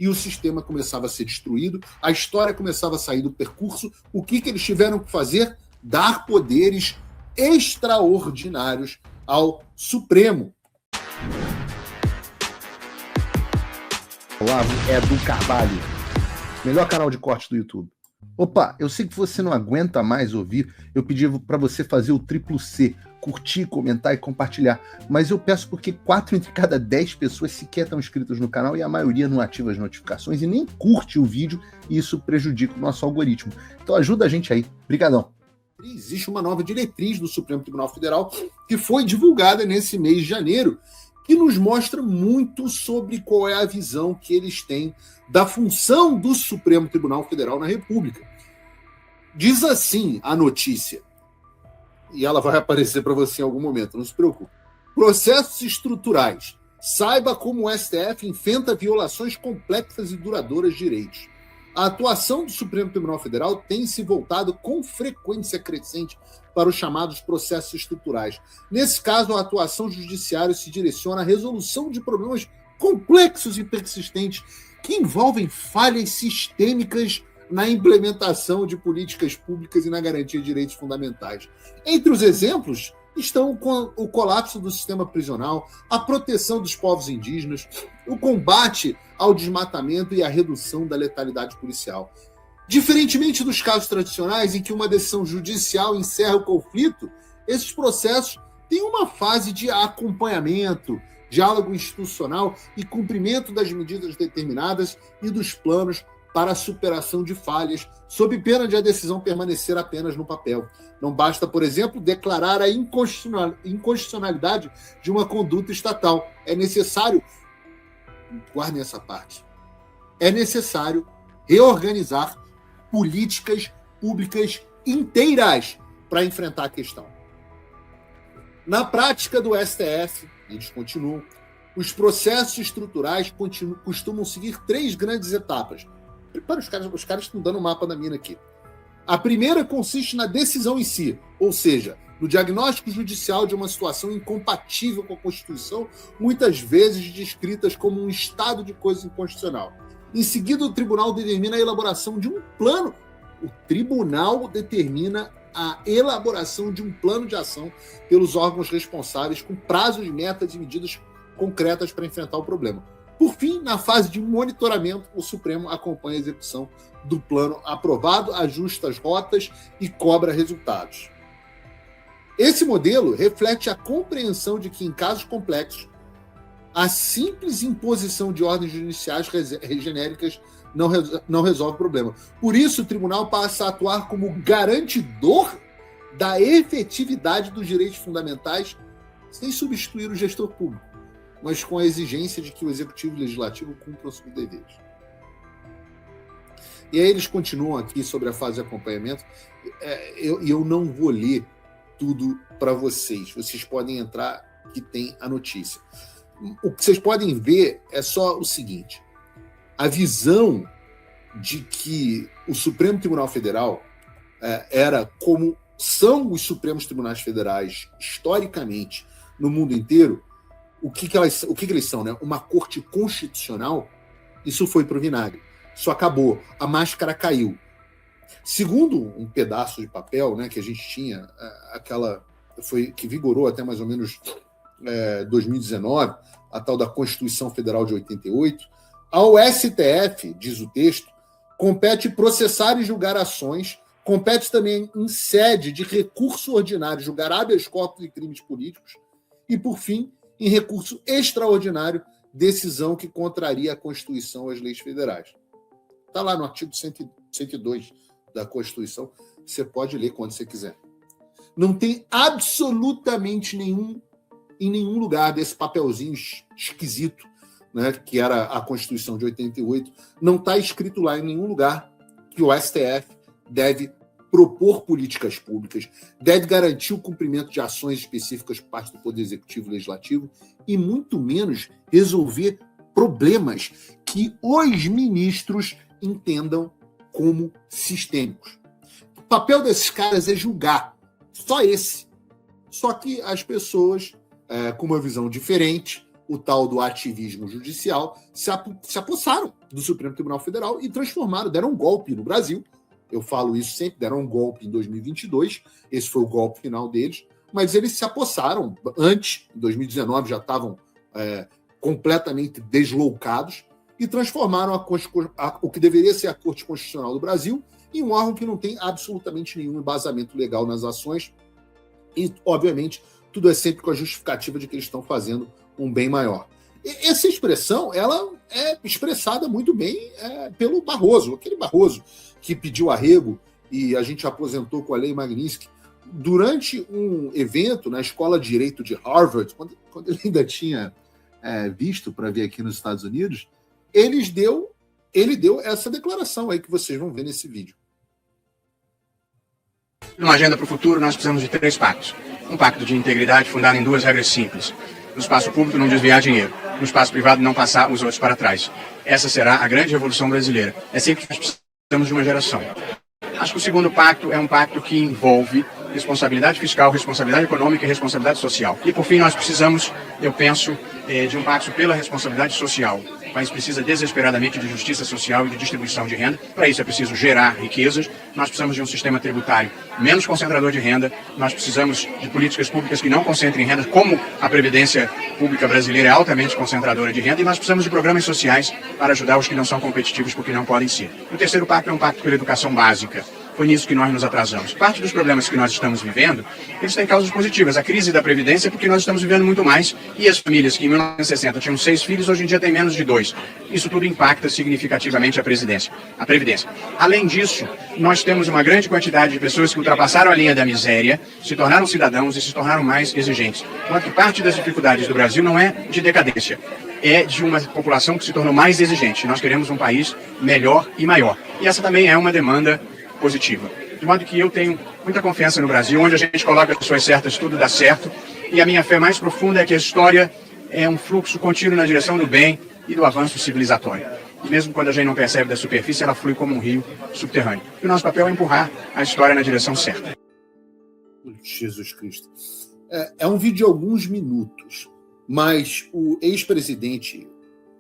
e o sistema começava a ser destruído, a história começava a sair do percurso. O que eles tiveram que fazer? Dar poderes extraordinários ao Supremo. Olavo é do Carvalho, melhor canal de corte do YouTube. Opa, eu sei que você não aguenta mais ouvir, eu pedi para você fazer o triplo C, curtir, comentar e compartilhar, mas eu peço porque 4 entre cada 10 pessoas sequer estão inscritas no canal e a maioria não ativa as notificações e nem curte o vídeo, e isso prejudica o nosso algoritmo. Então ajuda a gente aí. Brigadão. Existe uma nova diretriz do Supremo Tribunal Federal que foi divulgada nesse mês de janeiro, que nos mostra muito sobre qual é a visão que eles têm da função do Supremo Tribunal Federal na República. Diz assim a notícia, e ela vai aparecer para você em algum momento, não se preocupe. Processos estruturais. Saiba como o STF enfrenta violações complexas e duradouras de direitos. A atuação do Supremo Tribunal Federal tem se voltado com frequência crescente para os chamados processos estruturais. Nesse caso, a atuação judiciária se direciona à resolução de problemas complexos e persistentes que envolvem falhas sistêmicas na implementação de políticas públicas e na garantia de direitos fundamentais. Entre os exemplos estão o colapso do sistema prisional, a proteção dos povos indígenas, o combate ao desmatamento e a redução da letalidade policial. Diferentemente dos casos tradicionais em que uma decisão judicial encerra o conflito, esses processos têm uma fase de acompanhamento, diálogo institucional e cumprimento das medidas determinadas e dos planos para a superação de falhas, sob pena de a decisão permanecer apenas no papel. Não basta, por exemplo, declarar a inconstitucionalidade de uma conduta estatal. É necessário, guardem essa parte, é necessário reorganizar políticas públicas inteiras para enfrentar a questão. Na prática do STF, eles continuam, os processos estruturais costumam seguir 3 grandes etapas. Prepara os caras estão dando o mapa da mina aqui. A primeira consiste na decisão em si, ou seja, no diagnóstico judicial de uma situação incompatível com a Constituição, muitas vezes descritas como um estado de coisa inconstitucional. Em seguida, o tribunal determina a elaboração de um plano. O tribunal determina a elaboração de um plano de ação pelos órgãos responsáveis com prazos, metas e medidas concretas para enfrentar o problema. Por fim, na fase de monitoramento, o Supremo acompanha a execução do plano aprovado, ajusta as rotas e cobra resultados. Esse modelo reflete a compreensão de que, em casos complexos, a simples imposição de ordens judiciais genéricas não resolve o problema. Por isso, o tribunal passa a atuar como garantidor da efetividade dos direitos fundamentais, sem substituir o gestor público, mas com a exigência de que o Executivo e o Legislativo cumpram seus deveres. E aí eles continuam aqui sobre a fase de acompanhamento. Eu não vou ler tudo para vocês. Vocês podem entrar, que tem a notícia. O que vocês podem ver é só o seguinte. A visão de que o Supremo Tribunal Federal era como são os Supremos Tribunais Federais historicamente no mundo inteiro. O que eles são, né? Uma corte constitucional, isso foi para o vinagre. Isso acabou. A máscara caiu. Segundo um pedaço de papel, né, que a gente tinha, que vigorou até mais ou menos 2019, a tal da Constituição Federal de 88, ao STF, diz o texto, compete processar e julgar ações, compete também em sede de recurso ordinário julgar habeas corpus e crimes políticos, e, por fim, em recurso extraordinário, decisão que contraria a Constituição ou as leis federais. Está lá no artigo 102 da Constituição, você pode ler quando você quiser. Não tem absolutamente em nenhum lugar desse papelzinho esquisito, né, que era a Constituição de 88, não está escrito lá em nenhum lugar que o STF deve propor políticas públicas, deve garantir o cumprimento de ações específicas por parte do Poder Executivo e Legislativo e, muito menos, resolver problemas que os ministros entendam como sistêmicos. O papel desses caras é julgar. Só esse. Só que as pessoas, com uma visão diferente, o tal do ativismo judicial, se apossaram do Supremo Tribunal Federal e transformaram, deram um golpe no Brasil. Eu falo isso sempre, deram um golpe em 2022, esse foi o golpe final deles, mas eles se apossaram antes, em 2019 já estavam completamente deslocados e transformaram o que deveria ser a Corte Constitucional do Brasil em um órgão que não tem absolutamente nenhum embasamento legal nas ações e, obviamente, tudo é sempre com a justificativa de que eles estão fazendo um bem maior. E essa expressão, ela é expressada muito bem pelo Barroso, aquele Barroso que pediu arrego e a gente aposentou com a Lei Magnitsky durante um evento na Escola de Direito de Harvard, quando ele ainda tinha visto para vir aqui nos Estados Unidos, ele deu essa declaração aí que vocês vão ver nesse vídeo. Numa agenda para o futuro, nós precisamos de 3 pactos. Um pacto de integridade fundado em 2 regras simples. No espaço público, não desviar dinheiro. No espaço privado, não passar os outros para trás. Essa será a grande revolução brasileira. É sempre que nós precisamos de uma geração. Acho que o segundo pacto é um pacto que envolve responsabilidade fiscal, responsabilidade econômica e responsabilidade social. E, por fim, nós precisamos, eu penso, de um pacto pela responsabilidade social. O país precisa desesperadamente de justiça social e de distribuição de renda. Para isso é preciso gerar riquezas. Nós precisamos de um sistema tributário menos concentrador de renda. Nós precisamos de políticas públicas que não concentrem renda, como a Previdência Pública brasileira é altamente concentradora de renda. E nós precisamos de programas sociais para ajudar os que não são competitivos porque não podem ser. O terceiro pacto é um pacto pela educação básica. Foi nisso que nós nos atrasamos. Parte dos problemas que nós estamos vivendo, eles têm causas positivas. A crise da Previdência é porque nós estamos vivendo muito mais e as famílias que em 1960 tinham 6 filhos, hoje em dia têm menos de 2. Isso tudo impacta significativamente a Previdência. Além disso, nós temos uma grande quantidade de pessoas que ultrapassaram a linha da miséria, se tornaram cidadãos e se tornaram mais exigentes. Enquanto que parte das dificuldades do Brasil não é de decadência, é de uma população que se tornou mais exigente. Nós queremos um país melhor e maior. E essa também é uma demanda positiva. De modo que eu tenho muita confiança no Brasil, onde a gente coloca as pessoas certas, tudo dá certo. E a minha fé mais profunda é que a história é um fluxo contínuo na direção do bem e do avanço civilizatório. E mesmo quando a gente não percebe da superfície, ela flui como um rio subterrâneo. E o nosso papel é empurrar a história na direção certa. Jesus Cristo. É um vídeo de alguns minutos, mas o ex-presidente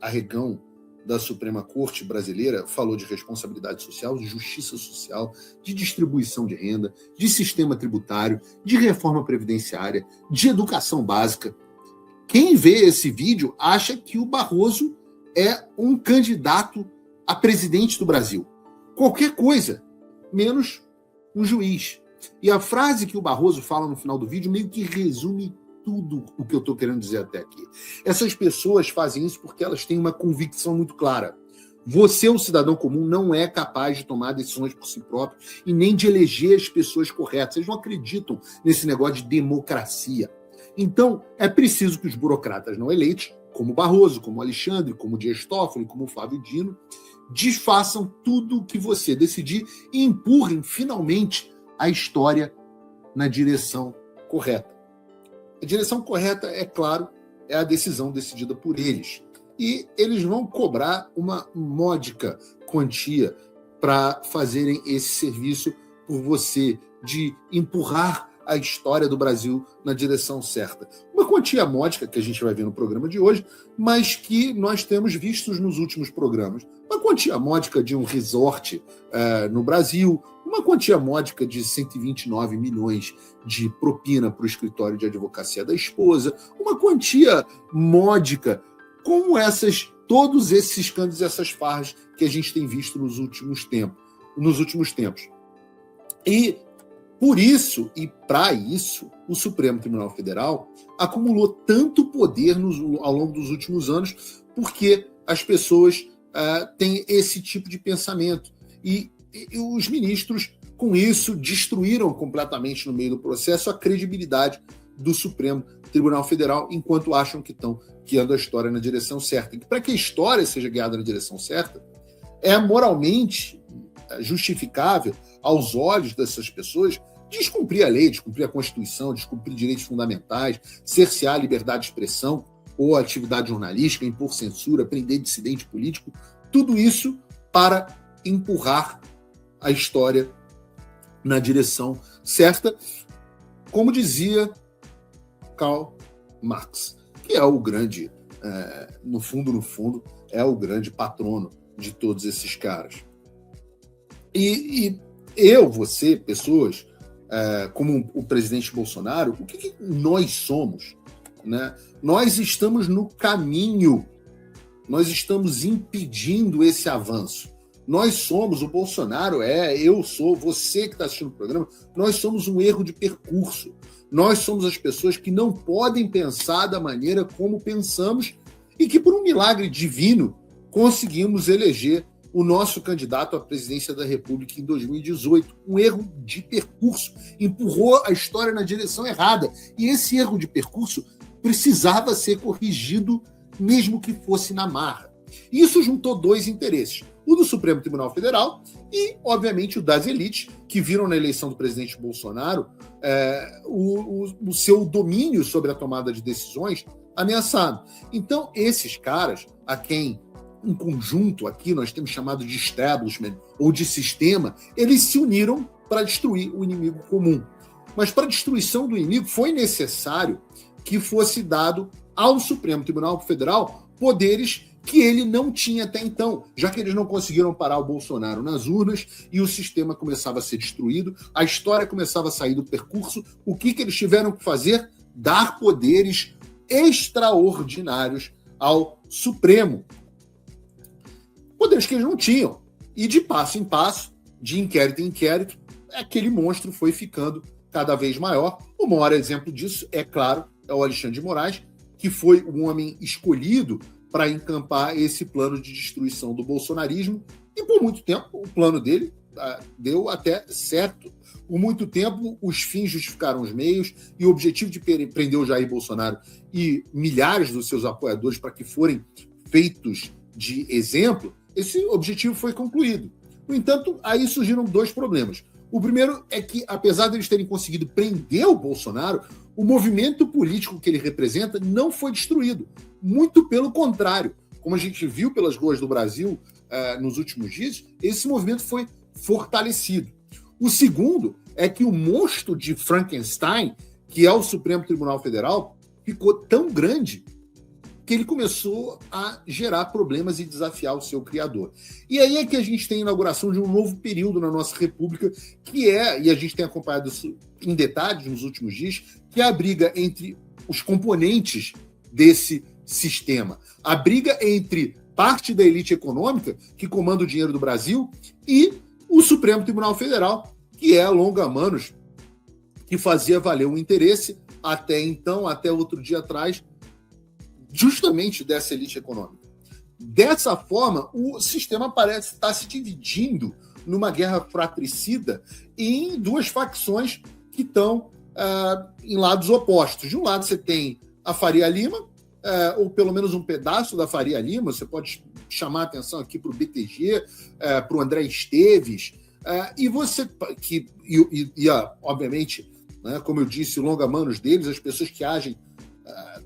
Arregão da Suprema Corte Brasileira falou de responsabilidade social, de justiça social, de distribuição de renda, de sistema tributário, de reforma previdenciária, de educação básica. Quem vê esse vídeo acha que o Barroso é um candidato a presidente do Brasil. Qualquer coisa, menos um juiz. E a frase que o Barroso fala no final do vídeo meio que resume tudo o que eu estou querendo dizer até aqui. Essas pessoas fazem isso porque elas têm uma convicção muito clara. Você, o cidadão comum, não é capaz de tomar decisões por si próprio e nem de eleger as pessoas corretas. Eles não acreditam nesse negócio de democracia. Então, é preciso que os burocratas não eleitos, como Barroso, como Alexandre, como Dias Toffoli, como Flávio Dino, desfaçam tudo o que você decidir e empurrem, finalmente, a história na direção correta. A direção correta, é claro, é a decisão decidida por eles. E eles vão cobrar uma módica quantia para fazerem esse serviço por você, de empurrar a história do Brasil na direção certa. Uma quantia módica que a gente vai ver no programa de hoje, mas que nós temos vistos nos últimos programas. Uma quantia módica de um resort no Brasil, uma quantia módica de 129 milhões de propina para o escritório de advocacia da esposa, uma quantia módica como todos esses escândalos e essas farras que a gente tem visto nos últimos tempos. E por isso, e para isso, o Supremo Tribunal Federal acumulou tanto poder ao longo dos últimos anos, porque as pessoas têm esse tipo de pensamento. E os ministros, com isso, destruíram completamente no meio do processo a credibilidade do Supremo Tribunal Federal, enquanto acham que estão guiando a história na direção certa. E para que a história seja guiada na direção certa, é moralmente justificável, aos olhos dessas pessoas, descumprir a lei, descumprir a Constituição, descumprir direitos fundamentais, cercear a liberdade de expressão ou a atividade jornalística, impor censura, prender dissidente político, tudo isso para empurrar a história na direção certa, como dizia Karl Marx, que é o grande no fundo, é o grande patrono de todos esses caras. E você, pessoas, como o presidente Bolsonaro, o que nós somos? Né? Nós estamos no caminho, nós estamos impedindo esse avanço. Nós somos, o Bolsonaro eu sou, você que está assistindo o programa, nós somos um erro de percurso. Nós somos as pessoas que não podem pensar da maneira como pensamos e que, por um milagre divino, conseguimos eleger o nosso candidato à presidência da República em 2018. Um erro de percurso, empurrou a história na direção errada. E esse erro de percurso precisava ser corrigido, mesmo que fosse na marra. Isso juntou dois interesses: o do Supremo Tribunal Federal e, obviamente, o das elites, que viram na eleição do presidente Bolsonaro o seu domínio sobre a tomada de decisões ameaçado. Então, esses caras, a quem, em conjunto, aqui nós temos chamado de establishment ou de sistema, eles se uniram para destruir o inimigo comum. Mas para a destruição do inimigo foi necessário que fosse dado ao Supremo Tribunal Federal poderes que ele não tinha até então, já que eles não conseguiram parar o Bolsonaro nas urnas e o sistema começava a ser destruído, a história começava a sair do percurso. O que eles tiveram que fazer? Dar poderes extraordinários ao Supremo. Poderes que eles não tinham. E de passo em passo, de inquérito em inquérito, aquele monstro foi ficando cada vez maior. O maior exemplo disso, é claro, é o Alexandre de Moraes, que foi o homem escolhido para encampar esse plano de destruição do bolsonarismo, e por muito tempo o plano dele deu até certo. Por muito tempo os fins justificaram os meios, e o objetivo de prender o Jair Bolsonaro e milhares dos seus apoiadores para que forem feitos de exemplo, esse objetivo foi concluído. No entanto, aí surgiram dois problemas. O primeiro é que, apesar de eles terem conseguido prender o Bolsonaro, o movimento político que ele representa não foi destruído. Muito pelo contrário. Como a gente viu pelas ruas do Brasil nos últimos dias, esse movimento foi fortalecido. O segundo é que o monstro de Frankenstein, que é o Supremo Tribunal Federal, ficou tão grande que ele começou a gerar problemas e desafiar o seu criador. E aí é que a gente tem a inauguração de um novo período na nossa República, que e a gente tem acompanhado isso em detalhes nos últimos dias, que é a briga entre os componentes desse sistema. A briga entre parte da elite econômica, que comanda o dinheiro do Brasil, e o Supremo Tribunal Federal, que é a longa-manos, que fazia valer o interesse, até então, até outro dia atrás, justamente dessa elite econômica. Dessa forma, o sistema parece estar se dividindo numa guerra fratricida em duas facções que estão em lados opostos. De um lado você tem a Faria Lima, ou pelo menos um pedaço da Faria Lima, você pode chamar a atenção aqui para o BTG, para o André Esteves, e você, obviamente, né, como eu disse, o longa-manos deles, as pessoas que agem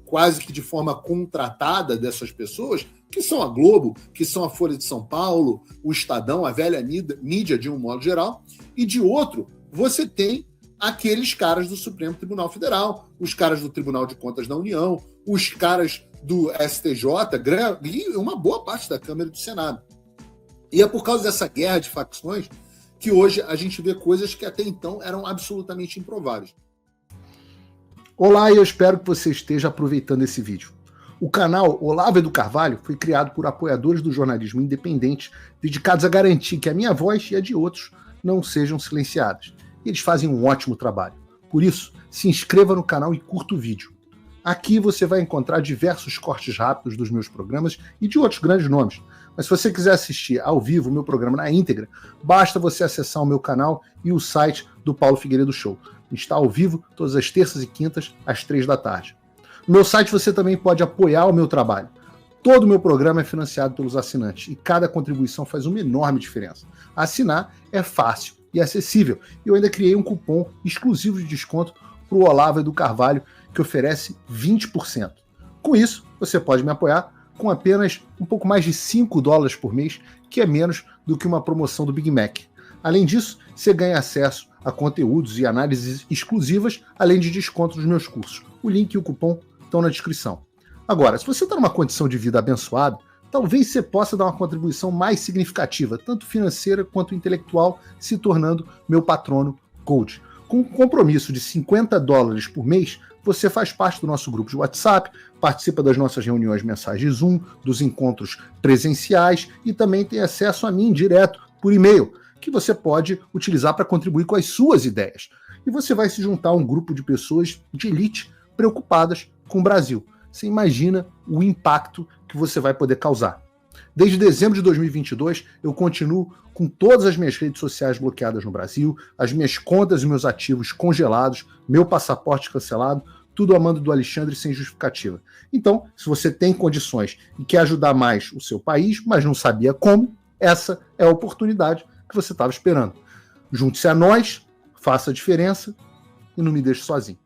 quase que de forma contratada dessas pessoas, que são a Globo, que são a Folha de São Paulo, o Estadão, a velha mídia de um modo geral, e de outro, você tem aqueles caras do Supremo Tribunal Federal, os caras do Tribunal de Contas da União, os caras do STJ, e uma boa parte da Câmara e do Senado. E é por causa dessa guerra de facções que hoje a gente vê coisas que até então eram absolutamente improváveis. Olá, e eu espero que você esteja aproveitando esse vídeo. O canal Olavo do Carvalho foi criado por apoiadores do jornalismo independente, dedicados a garantir que a minha voz e a de outros não sejam silenciadas. E eles fazem um ótimo trabalho. Por isso, se inscreva no canal e curta o vídeo. Aqui você vai encontrar diversos cortes rápidos dos meus programas e de outros grandes nomes. Mas se você quiser assistir ao vivo o meu programa na íntegra, basta você acessar o meu canal e o site do Paulo Figueiredo Show. Está ao vivo todas as terças e quintas, às 3 da tarde. No meu site você também pode apoiar o meu trabalho. Todo o meu programa é financiado pelos assinantes e cada contribuição faz uma enorme diferença. Assinar é fácil e acessível. E eu ainda criei um cupom exclusivo de desconto para o Olavo do Carvalho, que oferece 20%. Com isso, você pode me apoiar com apenas um pouco mais de $5 por mês, que é menos do que uma promoção do Big Mac. Além disso, você ganha acesso a conteúdos e análises exclusivas, além de desconto nos meus cursos. O link e o cupom estão na descrição. Agora, se você está numa condição de vida abençoada, talvez você possa dar uma contribuição mais significativa, tanto financeira quanto intelectual, se tornando meu patrono Gold. Com um compromisso de $50 por mês, você faz parte do nosso grupo de WhatsApp, participa das nossas reuniões mensais de Zoom, dos encontros presenciais e também tem acesso a mim direto por e-mail, que você pode utilizar para contribuir com as suas ideias. E você vai se juntar a um grupo de pessoas de elite preocupadas com o Brasil. Você imagina o impacto que você vai poder causar. Desde dezembro de 2022, eu continuo com todas as minhas redes sociais bloqueadas no Brasil, as minhas contas e meus ativos congelados, meu passaporte cancelado, tudo a mando do Alexandre sem justificativa. Então, se você tem condições e quer ajudar mais o seu país, mas não sabia como, essa é a oportunidade que você estava esperando. Junte-se a nós, faça a diferença e não me deixe sozinho.